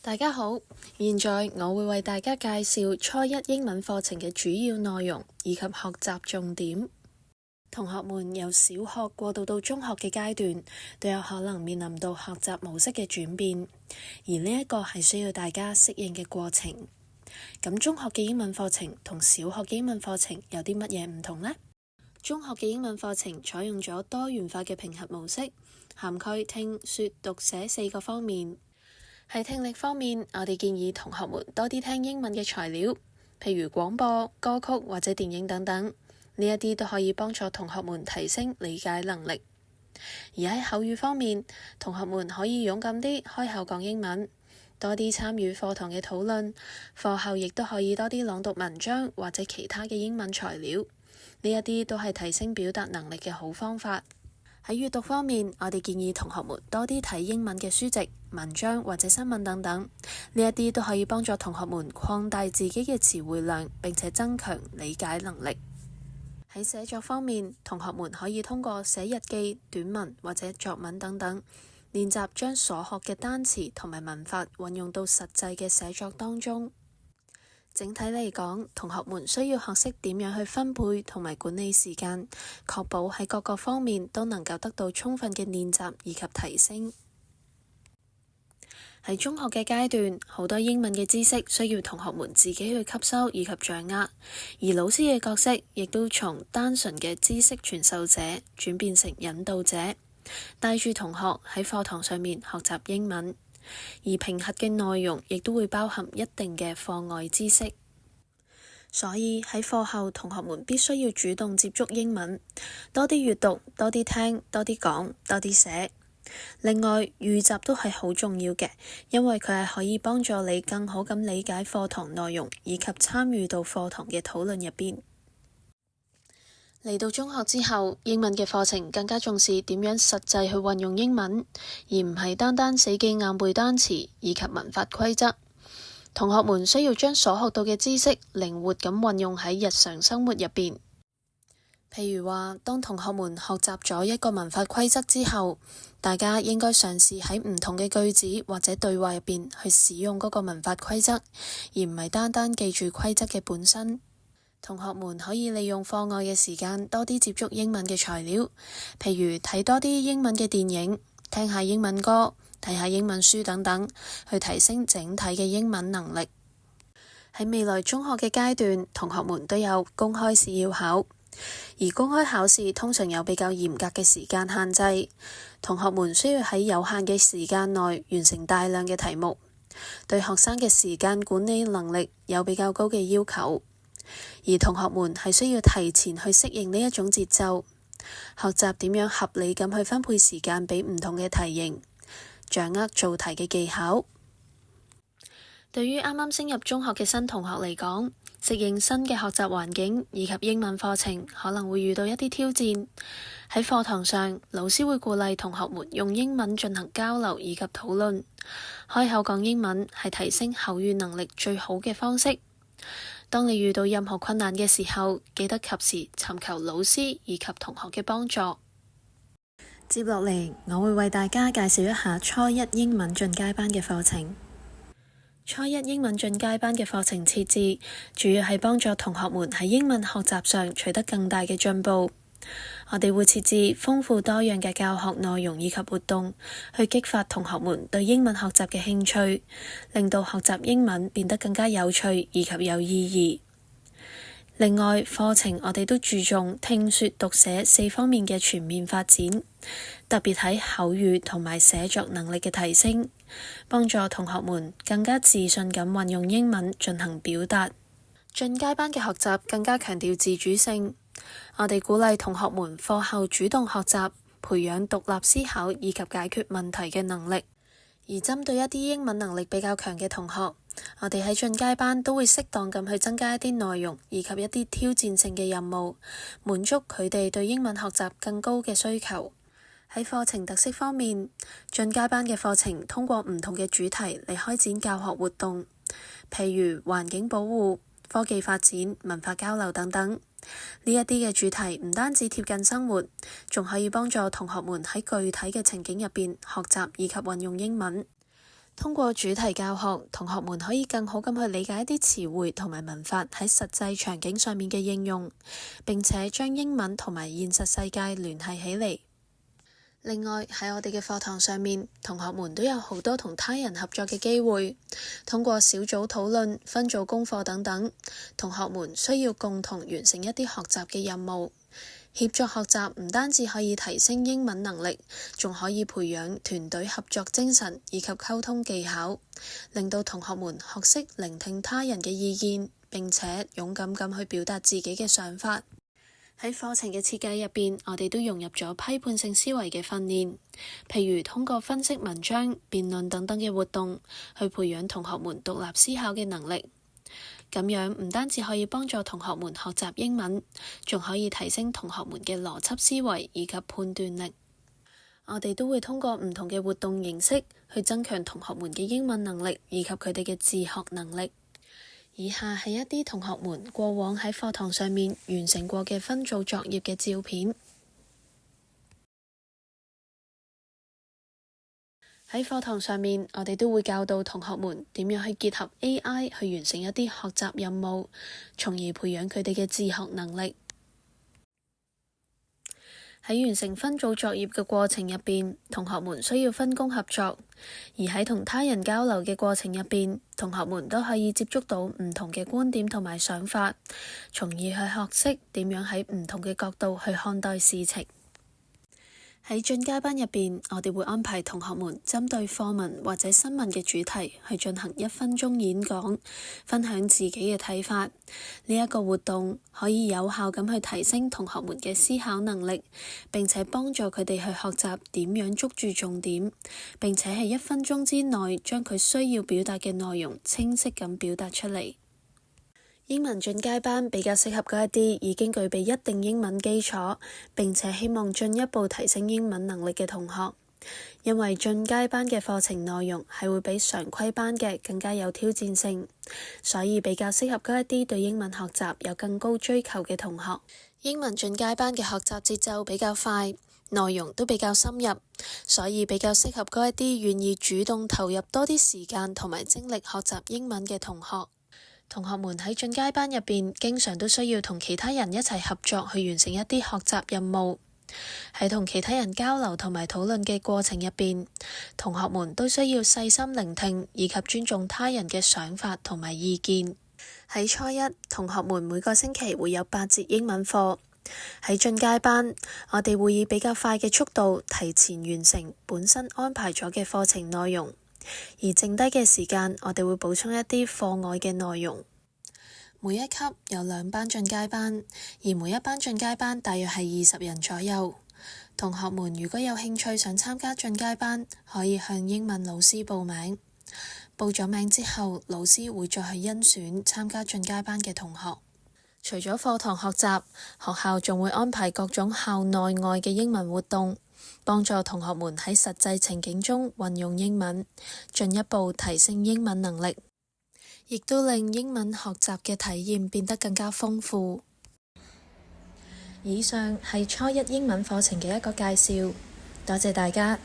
大家好，現在我會為大家介紹初一英文課程嘅主要內容以及學習重點。同學們由小學過渡到中學嘅階段，都有可能面臨到學習模式嘅轉變，而呢一個係需要大家適應嘅過程。咁中學嘅英文課程同小學嘅英文課程有啲乜嘢唔同呢？中學嘅英文課程採用咗多元化嘅評核模式，涵蓋聽、說、讀、寫4個方面。喺聽力方面，我哋建議同學們多啲聽英文嘅材料，譬如廣播、歌曲或者電影等等，呢一啲都可以幫助同學們提升理解能力。而喺口語方面，同學們可以勇敢啲開口講英文，多啲參與課堂嘅討論，課後亦都可以多啲朗讀文章或者其他嘅英文材料，呢一啲都係提升表達能力嘅好方法。喺閱讀方面，我哋建議同學們多啲睇英文嘅書籍、文章或者新聞等等，呢一啲都可以幫助同學們擴大自己嘅詞彙量，並且增強理解能力。喺寫作方面，同學們可以通過寫日記、短文或者作文等等，練習將所學嘅單詞同埋文法運用到實際嘅寫作當中。整體嚟講，同學們需要學識點樣去分配同埋管理時間，確保喺各個方面都能夠得到充分嘅練習以及提升。喺中學嘅階段，好多英文嘅知識需要同學們自己去吸收以及掌握，而老師嘅角色亦都從單純嘅知識傳授者轉變成引導者，帶住同學喺課堂上面學習英文。而評核嘅內容亦都會包含一定嘅課外知識，所以喺課後同學們必須要主動接觸英文，多啲閱讀，多啲聽，多啲講，多啲寫。另外，預習都係好重要嘅，因為佢係可以幫助你更好咁理解課堂內容，以及參與到課堂嘅討論入邊。嚟到中學之後，英文嘅課程更加重視點樣實際去運用英文，而唔係單單死記硬背單詞以及文法規則。同學們需要將所學到嘅知識靈活咁運用喺日常生活入邊。譬如話，當同學們學習咗一個文法規則之後，大家應該嘗試喺唔同嘅句子或者對話入邊去使用嗰個文法規則，而唔係單單記住規則嘅本身。同學們可以利用課外嘅時間多啲接觸英文嘅材料，譬如睇多啲英文嘅電影、聽下英文歌、睇下英文書等等，去提升整體嘅英文能力。喺未來中學嘅階段，同學們都有公開試要考，而公開考試通常有比較嚴格嘅時間限制，同學們需要喺有限嘅時間內完成大量嘅題目，對學生嘅時間管理能力有比較高嘅要求。而同學們係需要提前去適應呢一種節奏，學習點樣合理咁去分配時間俾唔同嘅題型，掌握做題嘅技巧。對於啱啱升入中學嘅新同學嚟講，適應新嘅學習環境以及英文課程可能會遇到一啲挑戰。喺課堂上，老師會鼓勵同學們用英文進行交流以及討論，開口講英文係提升口語能力最好嘅方式。當你遇到任何困難嘅時候，記得及時尋求老師以及同學嘅幫助。接落嚟，我會為大家介紹一下初一英文進階班嘅課程。初一英文進階班嘅課程設置，主要係幫助同學們喺英文學習上取得更大嘅進步。我哋會設置豐富多樣嘅教學內容以及活動，去激發同學們對英文學習嘅興趣，令到學習英文變得更加有趣以及有意義。另外，課程我哋都注重聽說讀寫4方面嘅全面發展，特別喺口語同埋寫作能力嘅提升，幫助同學們更加自信咁運用英文進行表達。進階班嘅學習更加強調自主性。我哋鼓勵同學們課後主動學習，培養獨立思考以及解決問題嘅能力。而針對一啲英文能力比較強嘅同學，我哋喺進階班都會適當咁去增加一啲內容以及一啲挑戰性嘅任務，滿足佢哋對英文學習更高嘅需求。喺課程特色方面，進階班嘅課程通過唔同嘅主題嚟開展教學活動，譬如環境保護、科技發展、文化交流等等。呢一啲嘅主題唔單止貼近生活，仲可以幫助同學們喺具體嘅情景入邊學習以及運用英文。通過主題教學，同學們可以更好咁去理解一啲詞彙同埋文法喺實際場景上面嘅應用，並且將英文同埋現實世界聯繫起嚟。另外，喺我哋嘅課堂上面，同學們都有好多同他人合作嘅機會，通過小組討論、分組功課等等，同學們需要共同完成一啲學習嘅任務。協作學習唔單止可以提升英文能力，仲可以培養團隊合作精神以及溝通技巧，令到同學們學識聆聽他人嘅意見，並且勇敢咁去表達自己嘅想法。喺課程嘅設計入邊，我哋都融入咗批判性思維嘅訓練，譬如通過分析文章、辯論等等嘅活動，去培養同學們獨立思考嘅能力。咁樣唔單止可以幫助同學們學習英文，仲可以提升同學們嘅邏輯思維以及判斷力。我哋都會通過唔同嘅活動形式去增強同學們嘅英文能力以及佢哋嘅自學能力。以下係一啲同學們過往喺課堂上面完成過嘅分組作業嘅照片。喺課堂上面，我哋都會教導同學們點樣去結合 AI 去完成一啲學習任務，從而培養佢哋嘅自學能力。喺完成分組作業嘅過程入邊，同學們需要分工合作，而喺同他人交流嘅過程入邊，同學們都可以接觸到唔同嘅觀點同埋想法，從而去學識點樣喺唔同嘅角度去看待事情。喺進階班入邊，我哋會安排同學們針對課文或者新聞嘅主題去進行1分鐘演講，分享自己嘅睇法。呢一個活動可以有效咁去提升同學們嘅思考能力，並且幫助佢哋去學習點樣捉住重點，並且喺1分鐘之內將佢需要表達嘅內容清晰咁表達出嚟。英文進階班比較適合嗰一啲已經具備一定英文基礎，並且希望進一步提升英文能力嘅同學，因為進階班嘅課程內容係會比常規班嘅更加有挑戰性，所以比較適合嗰一啲對英文學習有更高追求嘅同學。英文進階班嘅學習節奏比較快，內容都比較深入，所以比較適合嗰一啲願意主動投入多啲時間同埋精力學習英文嘅同學。同學們喺進階班入邊，經常都需要同其他人一齊合作去完成一啲學習任務。喺同其他人交流同埋討論嘅過程入邊，同學們都需要細心聆聽以及尊重他人嘅想法同埋意見。喺初一，同學們每個星期會有8節英文課。喺進階班，我哋會以比較快嘅速度提前完成本身安排咗嘅課程內容。而剩低嘅時間，我哋會補充一啲課外嘅內容。每一級有2班進階班，而每一班進階班大約係20人左右。同學們如果有興趣想參加進階班，可以向英文老師報名。報咗名之後，老師會再去甄選參加進階班嘅同學。除咗課堂學習，學校仲會安排各種校內外嘅英文活動，幫助同學們喺實際情景中運用英文，進一步提升英文能力，亦都令英文學習嘅體驗變得更加豐富。以上係初一英文課程嘅一個介紹，多謝大家。